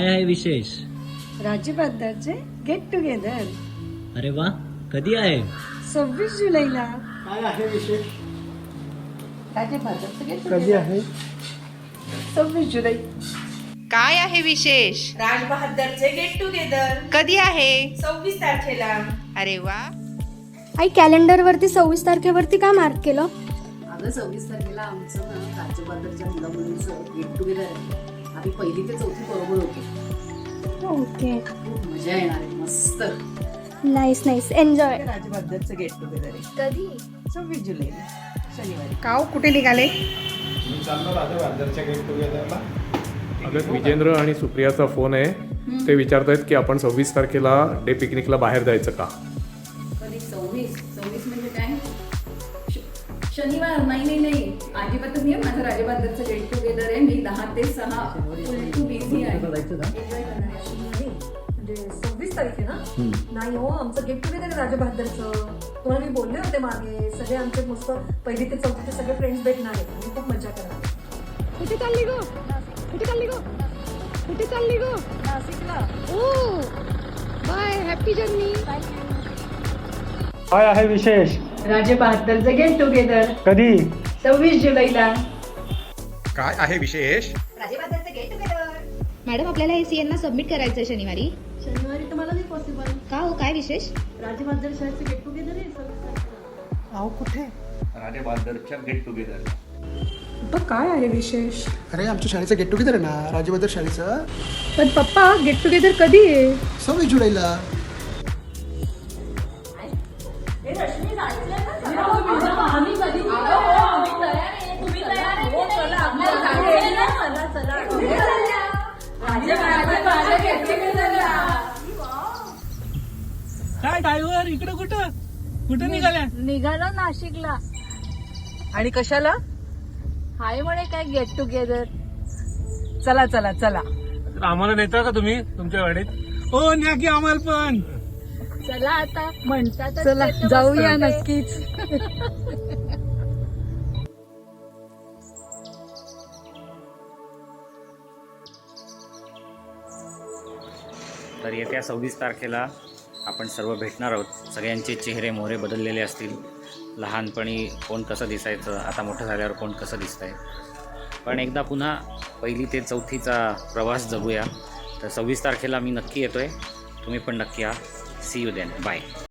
काय आहे विशेष? राजबहादरचे गेट टुगेदर अरे वा, कधी आहे? 26 जुलैला. काय आहे विशेष? राजबहादरचं गेट कधी आहे? 26 जुलै. काय आहे विशेष? राजबहादरचे गेट टुगेदर कधी आहे? 26 तारखेला. अरे वा. आई कॅलेंडरवरती 26 तारखेवरती का मार्क केलं? अगं 26 तारखेला आमचं ना राजबहादरच्या मुला मुलींचं गेट टुगेदर आहे. आम्ही पहिली ते चौथी बरोबर होतो. ओके, खूप मजा येणार आहे. मस्त. Nice nice, enjoy. राजबहादरचं गेट टुगेदर आहे कधी? 26 जुलैला शनिवारी. काव कुठे निघाले? मी चाललो राजबहादरच्या गेट टुगेदरला. अगं विजेंद्र आणि सुप्रियाचा फोन आहे. ते विचारतायत की आपण 26 तारखेला डे पिकनिकला बाहेर जायचं का? कधी 26 म्हणजे काय? शनिवार? नाही अजिबातच नाही. माझं राजबहादरचं गेट टुगेदर आहे. मी 10 ते 6 फुल टू बिझी आहे. एन्जॉय करणार आहे. म्हणजे 26 तारीख आहे ना? नाही हो, आमचं गेट टुगेदर आहे राजबहादरचं. तुम्हाला मी बोलले होते मागे. सगळे आमचे मस्त पहिली ते चौथीचे सगळे फ्रेंड्स भेटणार आहेत आणि खूप मजा करणार आहे. कुठे चालली गो? कुठे चालली गो? कुठे चालली गो? नाशिकला. ओ बाय, हॅपी जर्नी. काय आहे विशेष? राजबहादरचं गेट टुगेदर कधी? 26 जुलैला. काय आहे विशेष? राजबहादरचं गेट टुगेदर. मॅडम, आपल्याला हे सीएन ला सबमिट करायचं शनिवारी. शनिवारी तर मला नाही पॉसिबल. का हो, काय विशेष? राजबहादर शाळेचं गेट टुगेदर आहे 26 तारखेला. अहो कुठे? राजबहादरच्या गेट टुगेदर. काय आहे विशेष? अरे आमच्या शाळेचं गेट टुगेदर आहे ना, राजबहादर शाळेचं. पण पप्पा, गेट टुगेदर कधी आहे? 26 जुलैला. काय ड्रायव्हर, इकडे कुठं निघाल्या? निघालो नाशिकला. आणि कशाला? हाय म्हणे काय गेट टुगेदर. चला चला चला. आम्हाला नेता का तुम्ही तुमच्या गाडीत? हो, न्या की आम्हाला पण. चला आता म्हणतात. चला जाऊया नक्कीच. तर येत्या 26 तारखेला आपण सर्व भेटणार आहोत. सगळ्यांचे चेहरे मोहरे बदललेले असतील. लहानपणी कोण कसं दिसायचं, आता मोठं झाल्यावर कोण कसं दिसतंय. पण एकदा पुन्हा पहिली ते चौथीचा प्रवास जगूया. तर 26 तारखेला मी नक्की येतो आहे. तुम्ही पण नक्की या. See you then. बाय.